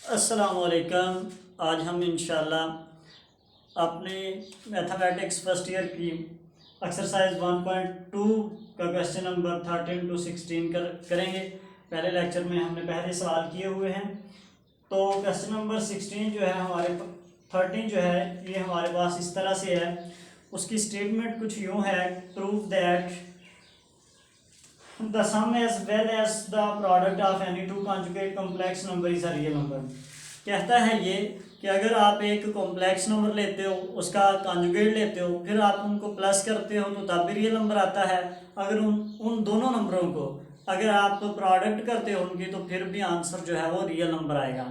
अस्सलामुअलैकुम। आज हम इंशाल्लाह अपने मैथमेटिक्स फर्स्ट ईयर की एक्सरसाइज 1.2 का क्वेश्चन नंबर 13 to 16 करेंगे। पहले लेक्चर में हमने पहले सवाल किए हुए हैं। तो क्वेश्चन नंबर 16 जो है हमारे 13 जो है ये हमारे पास इस तरह से है। उसकी स्टेटमेंट कुछ यूँ है, prove that the sum as well as the product of any two conjugate complex number is a real number। कहता है ये कि अगर आप एक कॉम्प्लेक्स नंबर लेते हो, उसका कॉन्जुगेट लेते हो, फिर आप उनको प्लस करते हो तो तब भी रियल नंबर आता है। अगर उन दोनों नंबरों को अगर आप प्रोडक्ट करते हो उनकी, तो फिर भी आंसर जो है वो रियल नंबर आएगा।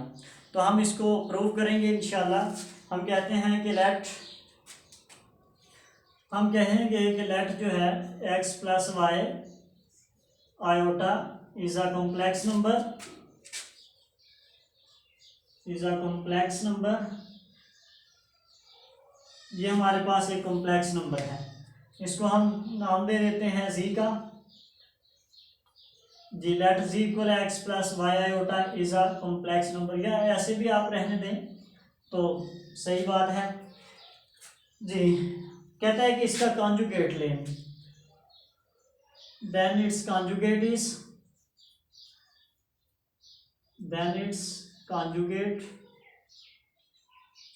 तो हम इसको प्रूव करेंगे इंशाल्लाह। हम कहते हैं कि लेट जो है x plus y iota is a complex number ये हमारे पास एक कॉम्प्लेक्स नंबर है। इसको हम नाम दे देते हैं z का। जी let z equal x plus y iota is a complex number, या ऐसे भी आप रहने दें तो सही बात है जी। कहता है कि इसका कॉन्जुगेट लें, then its conjugate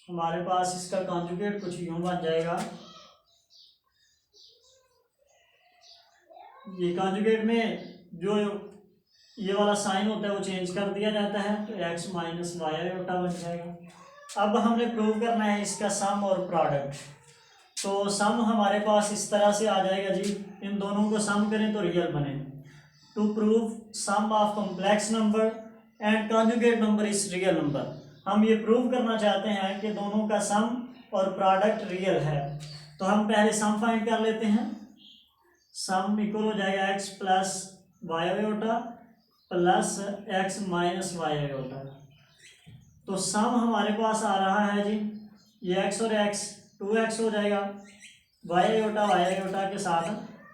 हमारे पास इसका कॉन्जुगेट कुछ यूं बन जाएगा। ये कॉन्जुगेट में जो ये वाला साइन होता है वो चेंज कर दिया जाता है, तो x माइनस वाई आयोटा बन जाएगा। अब हमने प्रूव करना है इसका सम और प्रोडक्ट। तो सम हमारे पास इस तरह से आ जाएगा जी, इन दोनों को सम करें तो रियल बने। To prove sum of complex number and conjugate number is real number. हम ये प्रूव करना चाहते हैं कि दोनों का सम और प्रोडक्ट रियल है। तो हम पहले सम फाइंड कर लेते हैं। सम इक्वल हो जाएगा x plus y iota plus x minus y iota. तो सम हमारे पास आ रहा है जी, ये x और x 2x हो जाएगा, वाई आयोटा के साथ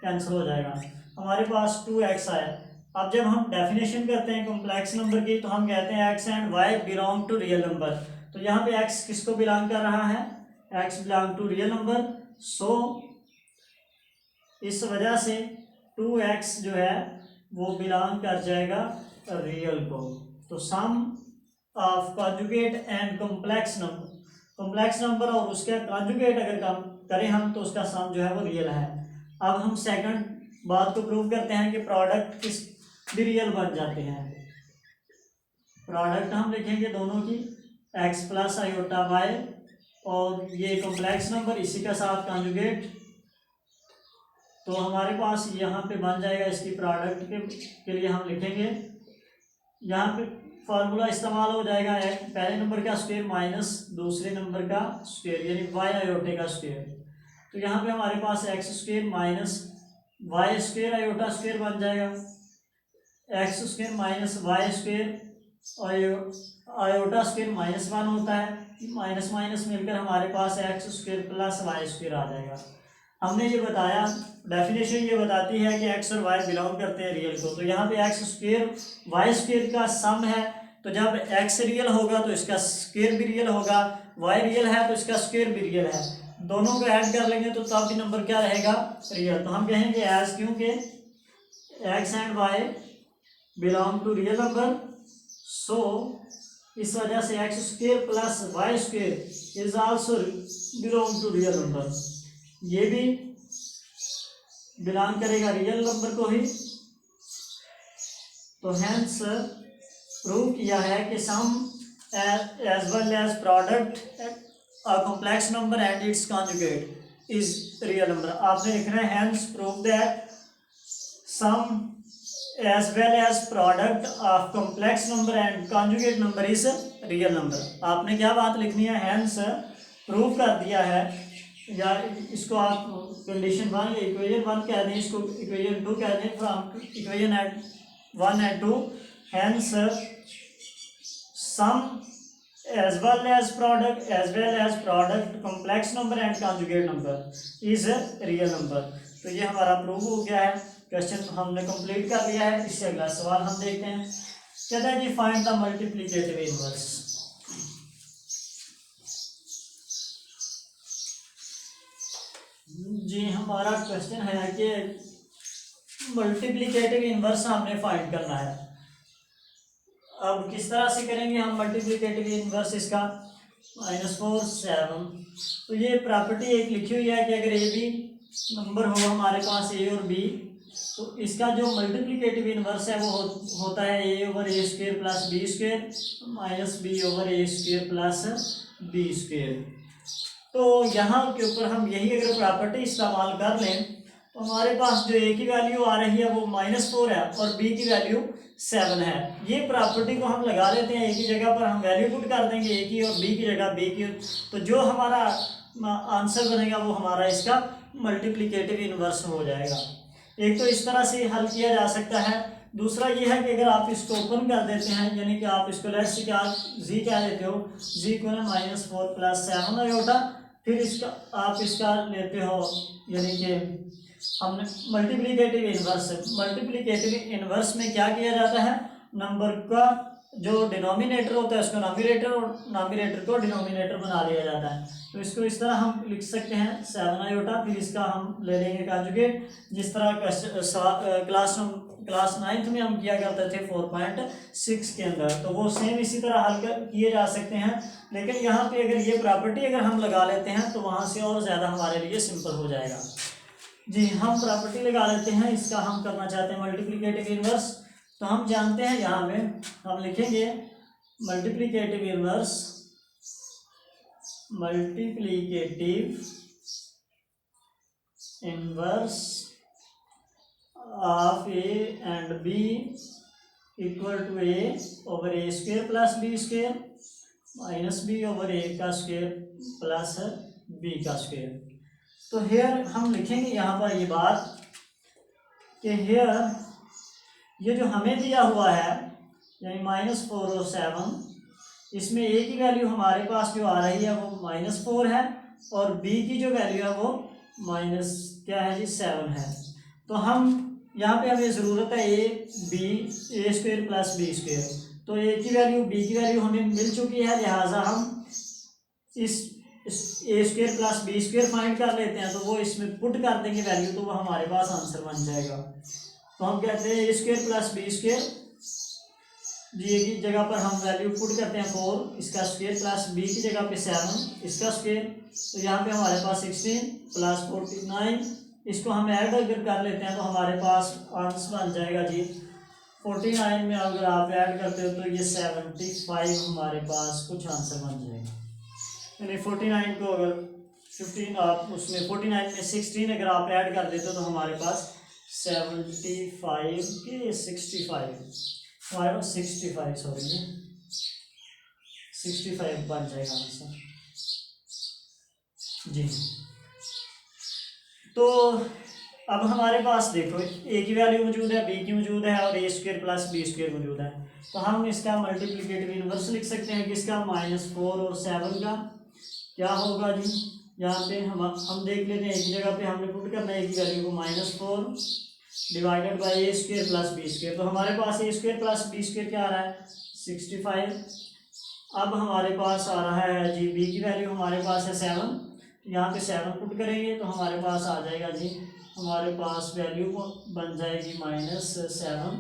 कैंसिल हो जाएगा, हमारे पास 2x आया। अब जब हम डेफिनेशन करते हैं कॉम्प्लेक्स नंबर की, तो हम कहते हैं x and y belong to real number. तो यहाँ पे x किसको बिलोंग कर रहा है, x belong to real number. So इस वजह से 2x जो है वो बिलोंग कर जाएगा रियल को। तो sum of conjugate and complex number और उसके कॉन्जुगेट अगर काम करें हम, तो उसका सम जो है वो रियल है। अब हम सेकंड बात को प्रूव करते हैं कि प्रोडक्ट किस भी रियल बन जाते हैं। प्रोडक्ट हम लिखेंगे दोनों की, x प्लस आयोटा वाई और ये कॉम्प्लेक्स नंबर इसी का साथ कॉन्जुगेट। तो हमारे पास यहाँ पे बन जाएगा इसकी प्रोडक्ट के लिए हम लिखेंगे, यहाँ पे फार्मूला इस्तेमाल हो जाएगा पहले नंबर का स्क्वायर माइनस दूसरे नंबर का स्क्वायर, यानी वाई आयोटे का स्क्वायर। तो यहाँ पे हमारे पास x square minus y square iota square बन जाएगा। X square minus y square iota square -1 होता है, माइनस माइनस मिलकर हमारे पास x square plus y square आ जाएगा। हमने ये बताया, डेफिनेशन ये बताती है कि एक्स और वाई बिलोंग करते हैं रियल को। तो यहाँ पे एक्स स्क्वायर वाई स्क्वायर का सम है, तो जब एक्स रियल होगा तो इसका स्क्वायर भी रियल होगा, वाई रियल है तो इसका स्क्वायर भी रियल है। दोनों को ऐड कर लेंगे तो तब भी नंबर क्या रहेगा, रियल। तो हम कहेंगे एज, क्योंकि x and y belong to real number, so इस वजह से x square plus y square is also belong to real number, ये भी बिलोंग करेगा रियल नंबर को ही। तो हेंस प्रूव किया है कि sum as well as product complex number and its conjugate is real number. आपने लिखना है hence prove that sum as well as product of complex number and conjugate number is real number. आपने क्या बात लिखनी है, हेंस प्रूव कर दिया है, या इसको आप कंडीशन 1 या इक्वेशन 1 कह दें, इसको इक्वेशन 2 कह दें, from equation 1 and 2। Hence sum as well as product complex number and conjugate number is real number. तो ये हमारा प्रूव हो गया है, क्वेश्चन हमने कंप्लीट कर लिया है। इससे अगला सवाल हम देखते हैं। कहता है जी फाइंड द मल्टीप्लिकेटिव इनवर्स। जी हमारा क्वेश्चन है कि मल्टीप्लिकेटिव इनवर्स हमने फाइंड करना है। अब किस तरह से करेंगे हम मल्टीप्लिकेटिव इनवर्स इसका? -4 7। तो ये प्रॉपर्टी एक लिखी हुई है कि अगर ए बी नंबर हो हमारे पास ए और बी, तो इसका जो मल्टीप्लिकेटिव इनवर्स है वो होता है a over a square plus b square minus b over a square plus b square. तो यहाँ के ऊपर हम यही अगर प्रॉपर्टी इस्तेमाल कर लें तो हमारे पास जो ए की वैल्यू आ रही है वो -4 है और बी की वैल्यू 7 है। ये प्रॉपर्टी को हम लगा लेते हैं, ए की जगह पर हम वैल्यू पुट कर देंगे ए की और बी की जगह बी की, तो जो हमारा आंसर बनेगा वो हमारा इसका मल्टीप्लिकेटिव इनवर्स हो जाएगा। एक तो इस तरह से हल किया जा सकता है। दूसरा ये है कि अगर आप इसको ओपन कर देते हैं, यानी कि आप इसको लेट्स से क्या जी क्या लेते हो, जी को ना -4 + 7 आयोटा, फिर इसका आप इसका लेते हो यानी कि हमने मल्टीप्लिकेटिव इनवर्स में क्या किया जाता है, नंबर का जो डिनोमिनेटर होता है उसको नॉमिनेटर और नॉमिनेटर को डिनोमिनेटर बना लिया जाता है। तो इसको इस तरह हम लिख सकते हैं 7 आयोटा, फिर इसका हम ले लेंगे कॉन्जुगेट, जिस तरह क्लास 9th में हम किया करते थे 4.6 के अंदर। तो वो सेम इसी तरह हल किए जा सकते हैं, लेकिन यहाँ पे अगर ये प्रॉपर्टी अगर हम लगा लेते हैं तो वहाँ से और ज़्यादा हमारे लिए सिंपल हो जाएगा। जी हम प्रॉपर्टी लगा लेते हैं, इसका हम करना चाहते हैं मल्टीप्लिकेटिव इनवर्स। तो हम जानते हैं यहाँ में हम लिखेंगे multiplicative inverse of a and b equal to a over a square plus b square minus b over a का स्क्वेयर प्लस बी का स्क्वेयर। तो हेयर हम लिखेंगे यहाँ पर ये बात कि हेयर ये जो हमें दिया हुआ है यानी -4 और 7, इसमें ए की वैल्यू हमारे पास जो आ रही है वो -4 है और बी की जो वैल्यू है वो क्या है जी 7 है। तो हम यहाँ पे हमें ज़रूरत है a square plus b square. तो ए की वैल्यू बी की वैल्यू हमें मिल चुकी है, लिहाजा हम इस a square plus b square find कर लेते हैं। तो वो इसमें पुट कर देंगे वैल्यू, तो वो हमारे पास आंसर बन जाएगा। तो हम कहते हैं ए स्क्वेयर प्लस बी स्क्वेयर, जी की जगह पर हम वैल्यू पुट करते हैं 4, इसका स्क्वेयर प्लस बी की जगह पे 7 इसका स्क्वेयर। तो यहाँ पे हमारे पास 16 + 49, इसको हम ऐड अगर कर लेते हैं तो हमारे पास आंसर बन जाएगा जी 49 में अगर आप ऐड करते हो तो ये 75 हमारे पास कुछ आंसर बन जाएगा। यानी 49 को अगर 15 आप उसमें 49 में 16 अगर आप ऐड कर देते हो तो हमारे पास 75 के 65 हमारे पास 65 बन जाएगा आंसर जी। तो अब हमारे पास देखो ए की वैल्यू मौजूद है, बी की मौजूद है और ए स्क्वेयर प्लस बी स्क्वेयर मौजूद है। तो हम इसका मल्टीप्लिकेटिव इनवर्स लिख सकते हैं कि इसका -4 और 7 का क्या होगा जी। यहाँ पे हम देख लेते हैं, एक जगह पे हमने पुट करना है ए की वैल्यू को -4 divided by a square plus b square. तो हमारे पास a square plus b square क्या आ रहा है 65। अब हमारे पास आ रहा है जी बी की वैल्यू हमारे पास है 7, यहाँ पे 7 पुट करेंगे तो हमारे पास आ जाएगा जी, हमारे पास वैल्यू बन जाएगी -7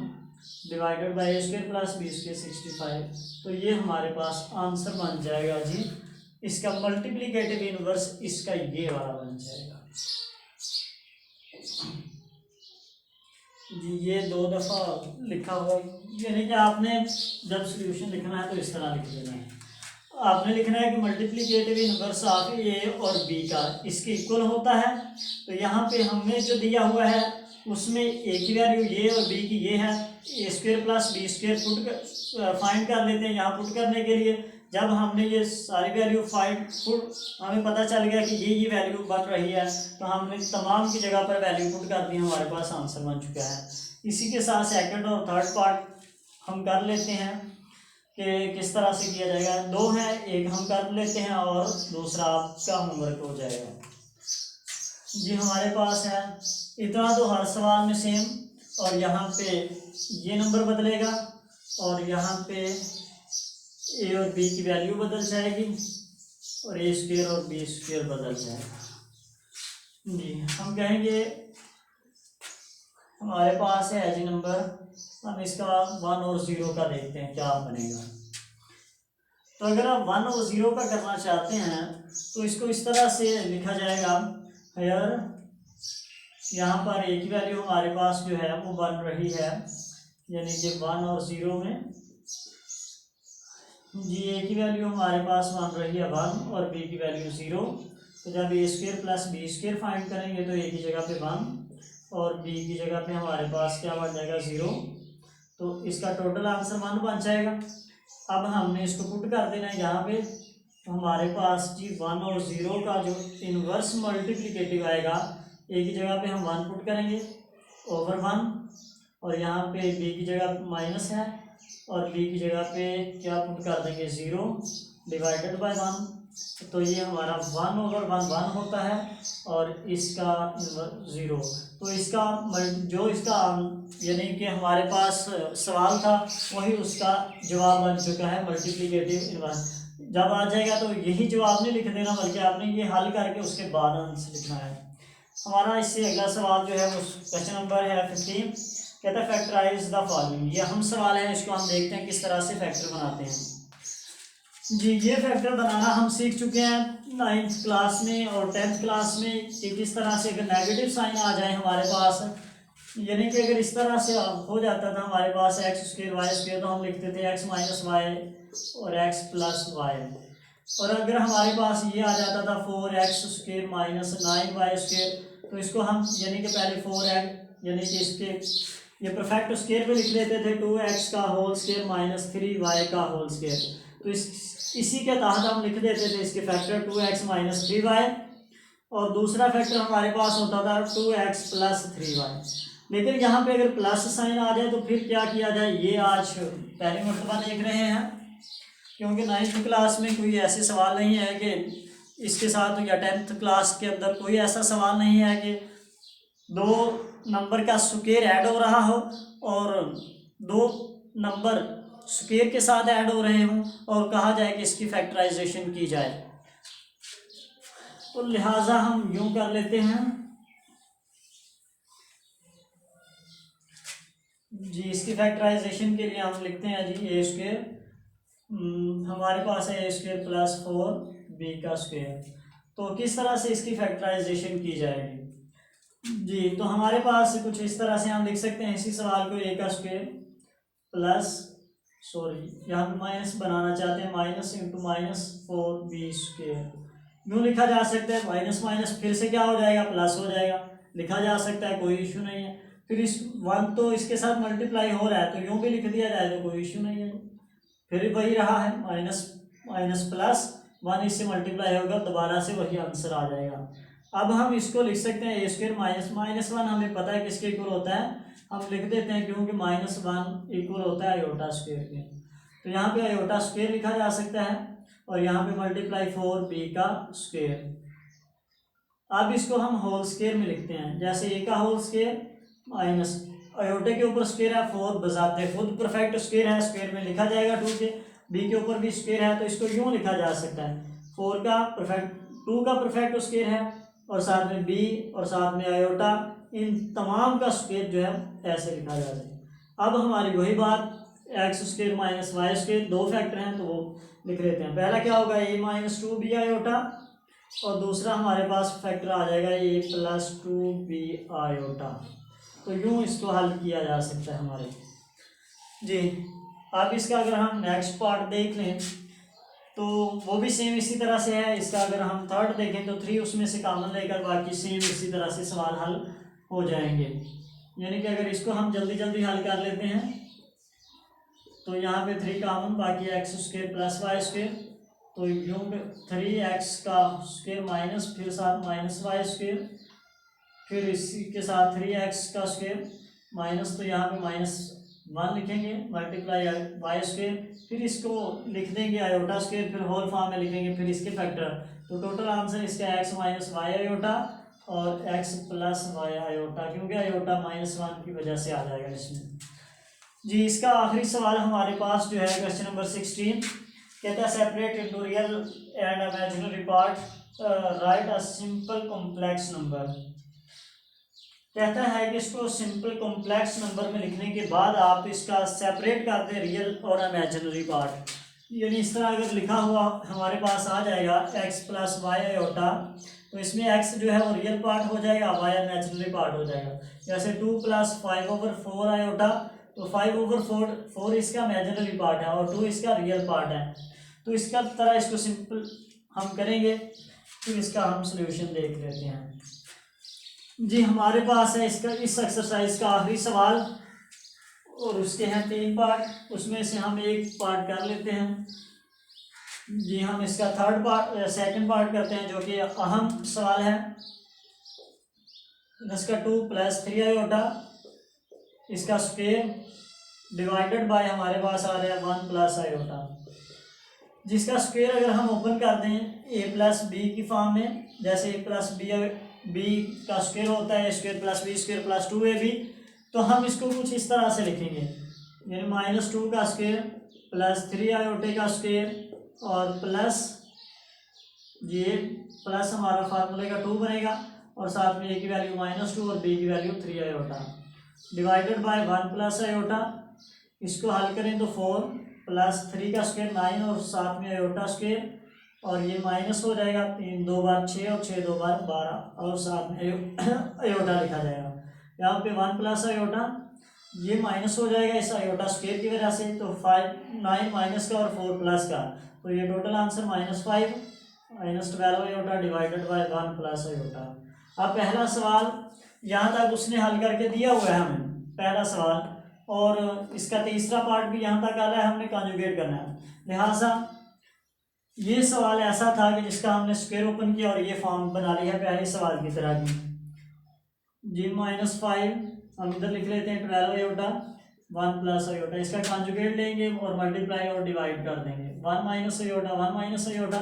divided by a square plus b square 65। तो ये हमारे पास आंसर बन जाएगा जी, इसका मल्टीप्लिकेटिव इनवर्स इसका ये वाला बन जाएगा जी। ये 2 दफ़ा लिखा हुआ, यानी कि आपने जब सॉल्यूशन लिखना है तो इस तरह लिख देना है। आपने लिखना है कि मल्टीप्लिकेटिव इनवर्स ऑफ ए और बी का इसके इक्वल होता है। तो यहाँ पे हमें जो दिया हुआ है उसमें ए की वैल्यू ये और बी की ये है, a square plus b square find कर लेते हैं। यहाँ पुट करने के लिए जब हमने ये सारी वैल्यू हमें पता चल गया कि ये वैल्यू बन रही है तो हमने तमाम की जगह पर वैल्यू पुट कर दी, हमारे पास आंसर बन चुका है। इसी के साथ सेकंड और थर्ड पार्ट हम कर लेते हैं कि किस तरह से किया जाएगा। 2 है, एक हम कर लेते हैं और दूसरा आपका होमवर्क हो जाएगा जी। हमारे पास है इतना तो हर सवाल में सेम, और यहाँ पे ये नंबर बदलेगा और यहाँ पे ए और बी की वैल्यू बदल जाएगी और ए स्क्वेयर और बी स्क्वेयर बदल जाएगा। जी हम कहेंगे हमारे पास है एज नंबर, हम इसका 1 और 0 का देखते हैं क्या बनेगा। तो अगर आप 1 और 0 का करना चाहते हैं तो इसको इस तरह से लिखा जाएगा, हेयर यहाँ पर ए की वैल्यू हमारे पास जो है वो बन रही है, यानी कि 1 और 0 में जी ए की वैल्यू हमारे पास बन रही है 1 और बी की वैल्यू 0। तो जब a square plus b square find करेंगे तो ए की जगह पे 1 और बी की जगह पे हमारे पास क्या बन जाएगा 0। तो इसका टोटल आंसर 1 बन जाएगा। अब हमने इसको पुट कर देना है यहाँ पे, तो हमारे पास जी 1 और 0 का जो इनवर्स मल्टीप्लिकेटिव आएगा, ए की जगह पे हम 1 पुट करेंगे ओवर 1, और यहाँ पे बी की जगह माइनस है और बी की जगह पे क्या पुट कर देंगे 0 डिवाइडेड बाय 1। तो ये हमारा 1 ओवर 1 1 होता है और इसका 0। तो इसका जो इसका यानी कि हमारे पास सवाल था वही उसका जवाब बन चुका है, मल्टीप्लिकेटिव इनवर्स। जब आ जाएगा तो यही जवाब नहीं लिख देना, बल्कि आपने ये हल करके उसके बाद आंसर लिखना है। हमारा इससे अगला सवाल जो है वो क्वेश्चन नंबर है 15, कहता है फैक्टराइज द फॉलोइंग। ये हम सवाल है, इसको हम देखते हैं किस तरह से फैक्टर बनाते हैं। जी ये फैक्टर बनाना हम सीख चुके हैं 9th क्लास में और 10th क्लास में कि किस तरह से अगर नेगेटिव साइन आ जाए हमारे पास, यानी कि अगर इस तरह से हो जाता था हमारे पास एक्स स्क्र वाई स्क्र, तो हम लिखते थे एक्स माइनस वाई और एक्स प्लस वाई। और अगर हमारे पास ये आ जाता था 4x square minus 9y square, तो इसको हम यानी कि पहले 4x यानी कि इसके ये परफेक्ट स्क्र पे लिख लेते थे 2x का होल स्क्र माइनस 3y का होल स्क्र। तो इसी के तहत हम लिख देते थे इसके फैक्टर 2x माइनस 3y, और दूसरा फैक्टर हमारे पास होता था 2x प्लस 3y। लेकिन यहाँ पे अगर प्लस साइन आ जाए तो फिर क्या किया जाए, ये आज पहली मरतबा देख रहे हैं, क्योंकि 9th क्लास में कोई ऐसे सवाल नहीं है कि इसके साथ, या 10th क्लास के अंदर कोई ऐसा सवाल नहीं है कि 2 नंबर का स्क्वायर ऐड हो रहा हो और 2 नंबर स्क्वायर के साथ ऐड हो रहे हों और कहा जाए कि इसकी फैक्टराइजेशन की जाए। तो लिहाजा हम यूं कर लेते हैं जी, इसकी फैक्टराइजेशन के लिए हम लिखते हैं जी ए स्क्वायर, हमारे पास है ए स्क्वायर प्लस 4b का स्क्वायर। तो किस तरह से इसकी फैक्टराइजेशन की जाएगी जी, तो हमारे पास कुछ इस तरह से हम लिख सकते हैं इसी सवाल को, ए का स्क्वायर प्लस यहाँ पे माइनस बनाना चाहते हैं, minus into minus 4b square यूँ लिखा जा सकता है। माइनस माइनस फिर से क्या हो जाएगा, प्लस हो जाएगा, लिखा जा सकता है, कोई इशू नहीं है। फिर इस 1 तो इसके साथ मल्टीप्लाई हो रहा है तो यूँ भी लिख दिया जाए तो कोई इशू नहीं है। फिर वही रहा है माइनस माइनस प्लस 1, इससे मल्टीप्लाई होगा, दोबारा से वही आंसर आ जाएगा। अब हम इसको लिख सकते हैं ए स्क्वायर माइनस माइनस 1, हमें पता है किसके इक्वल होता है, हम लिख देते हैं क्योंकि माइनस 1 इक्वल होता है आयोटा स्क्वायर के। तो यहाँ पे आयोटा स्क्वायर लिखा जा सकता है और यहाँ पे मल्टीप्लाई 4b का स्क्वायर। अब इसको हम होल स्क्वायर में लिखते हैं, जैसे ए का होल स्क्वायर माइनस आयोटे के ऊपर स्क्वायर है, 4 बजाते खुद परफेक्ट स्क्वायर है, स्क्वायर में लिखा जाएगा 2 के, बी के ऊपर भी स्क्वायर है तो इसको यूँ लिखा जा सकता है 4 का परफेक्ट 2 का परफेक्ट स्क्वायर है और साथ में बी और साथ में आयोटा, इन तमाम का स्क्वायर जो है ऐसे लिखा जा सकता है। अब हमारी वही बात, x square minus y square 2 factor हैं तो वो लिख लेते हैं। पहला क्या होगा, ए माइनस 2b आयोटा, और दूसरा हमारे पास फैक्टर आ जाएगा ए प्लस 2b आयोटा। तो यूँ इसको हल किया जा सकता है हमारे जी। अब इसका अगर हम नेक्स्ट पार्ट देख लें तो वो भी सेम इसी तरह से है। इसका अगर हम थर्ड देखें तो 3 उसमें से कॉमन लेकर बाकी सेम इसी तरह से सवाल हल हो जाएंगे। यानी कि अगर इसको हम जल्दी जल्दी हल कर लेते हैं तो यहाँ पे 3 कॉमन, बाकी x square plus y square, तो यूँ 3x का स्क्वायर माइनस फिर साथ माइनस वाई स्क्वायर, फिर इसी के साथ 3x का स्क्वायर माइनस, तो यहाँ पे -1 लिखेंगे मल्टीप्लाई वाई स्क्वायर, फिर इसको लिख देंगे आयोटा स्क्वायर, फिर होल फॉर्म में लिखेंगे, फिर इसके फैक्टर। तो टोटल आंसर इसका x माइनस वाई आयोटा और x प्लस वाई आयोटा, क्योंकि आयोटा -1 की वजह से आ जाएगा इसमें जी। इसका आखिरी सवाल हमारे पास जो है क्वेश्चन नंबर 16, कहता है separate into real and imaginary part right a simple complex number. कहता है कि इसको सिंपल कॉम्प्लेक्स नंबर में लिखने के बाद आप इसका सेपरेट कर दें रियल और इमेजिनरी पार्ट। यानी इस तरह अगर लिखा हुआ हमारे पास आ जाएगा x प्लस वाई आयोटा, तो इसमें x जो है वो रियल पार्ट हो जाएगा, y इमेजिनरी पार्ट हो जाएगा। जैसे 2 प्लस 5/4 आयोटा, तो 5/4 इसका इमेजिनरी पार्ट है और 2 इसका रियल पार्ट है। तो इसका तरह इसको सिंपल हम करेंगे, फिर इसका हम सोल्यूशन देख लेते हैं। जी हमारे पास है इसका इस एक्सरसाइज का आखिरी सवाल, और उसके हैं 3 पार्ट, उसमें से हम एक पार्ट कर लेते हैं। जी हम इसका सेकंड पार्ट करते हैं, जो कि अहम सवाल है। इसका 2 प्लस 3 आयोटा, इसका स्क्वायर डिवाइडेड बाय हमारे पास आ रहा है 1 प्लस आयोटा, जिसका स्क्वायर अगर हम ओपन कर दें ए प्लस बी की फॉर्म में, जैसे ए प्लस बी का स्क्वायर होता है square plus b square plus 2ab, तो हम इसको कुछ इस तरह से लिखेंगे, यानी -2 का स्क्वायर प्लस 3 आयोटे का स्क्वायर और प्लस ये प्लस हमारा फार्मूले का 2 बनेगा, और साथ में ए की वैल्यू -2 और बी की value 3 iota, divided by 1 plus iota. इसको हल करें तो 4 प्लस 3 का स्क्वायर 9 और साथ में आयोटा स्क्वायर, और ये माइनस हो जाएगा 3 2 बार 6 और 6 2 बार 12, और साथ में आयोटा लिखा जाएगा। यहाँ पे 1 प्लस आयोटा, ये माइनस हो जाएगा इस आयोटा स्क्वायर की वजह से, तो 9 माइनस का और 4 प्लस का, तो ये total answer -5 -12 iota divided by 1 plus iota. अब पहला सवाल यहाँ तक उसने हल करके दिया हुआ है हमें, पहला सवाल, और इसका तीसरा पार्ट भी यहाँ तक आ रहा है, हमने कॉन्जुगेट करना है। लिहाजा ये सवाल ऐसा था कि जिसका हमने स्क्वायर ओपन किया और ये फॉर्म बना लिया है पहले सवाल की तरह की। जी -5 हम इधर लिख लेते हैं 12 आयोटा 1 प्लस आयोटा, इसका कॉन्जुगेट लेंगे और मल्टीप्लाई और डिवाइड कर देंगे। 1 माइनस आयोटा 1 माइनस आयोटा,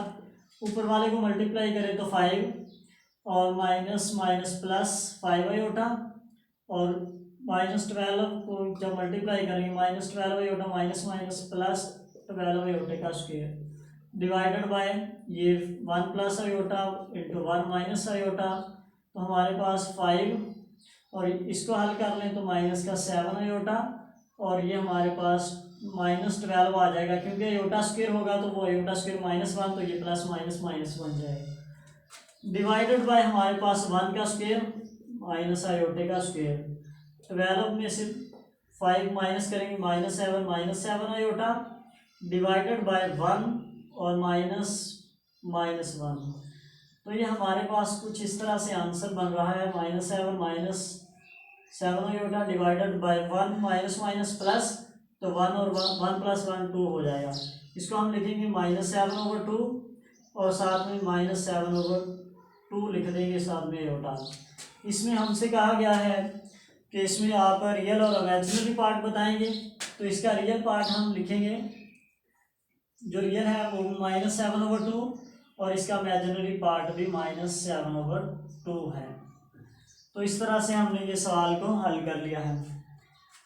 ऊपर वाले को मल्टीप्लाई करें तो 5 और माइनस माइनस प्लस 5 आयोटा, और -12 को जब मल्टीप्लाई करेंगे -12 iota minus minus plus 12 Ayotte का स्क्वायर, डिवाइडेड बाय ये 1 plus iota into 1 minus iota, तो हमारे पास 5, और इसको हल कर लें तो माइनस का 7 आयोटा, और ये हमारे पास -12 आ जाएगा, क्योंकि आयोटा स्क्वायर होगा तो वो आयोटा स्क्वायर -1, तो ये प्लस माइनस माइनस बन जाएगा, डिवाइडेड बाय हमारे पास 1 का स्क्वायर माइनस आयोटे का स्क्वायर, 12 में से 5 माइनस करेंगे -7 आयोटा, डिवाइडेड बाय 1 और माइनस -1, तो ये हमारे पास कुछ इस तरह से आंसर बन रहा है -7 iota divided by 1 minus minus plus, तो 1 और 1 प्लस 1 2 हो जाएगा। इसको हम लिखेंगे -7/2 और साथ में -7/2 लिख देंगे साथ में आयोटा। इसमें हमसे कहा गया है कि इसमें आप रियल और इमेजिनरी पार्ट बताएंगे, तो इसका रियल पार्ट हम लिखेंगे, जो रियल है वो -7/2 और इसका इमेजिनरी पार्ट भी -7/2 है। तो इस तरह से हमने ये सवाल को हल कर लिया है।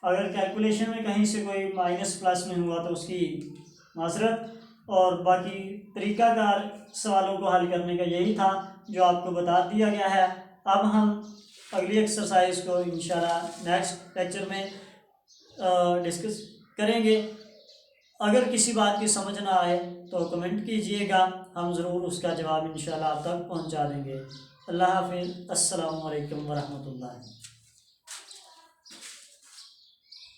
अगर कैलकुलेशन में कहीं से कोई माइनस प्लस में हुआ तो उसकी माजरत, और बाकी तरीकाकार सवालों को हल करने का यही था जो आपको बता दिया गया है। अब हम अगली एक्सरसाइज को इंशाल्लाह नेक्स्ट लेक्चर में डिस्कस करेंगे। अगर किसी बात की समझ ना आए तो कमेंट कीजिएगा, हम ज़रूर उसका जवाब इंशाल्लाह आप तक पहुंचा देंगे। अल्लाह हाफिज़, अस्सलामु अलैकुम वरहमतुल्लाह।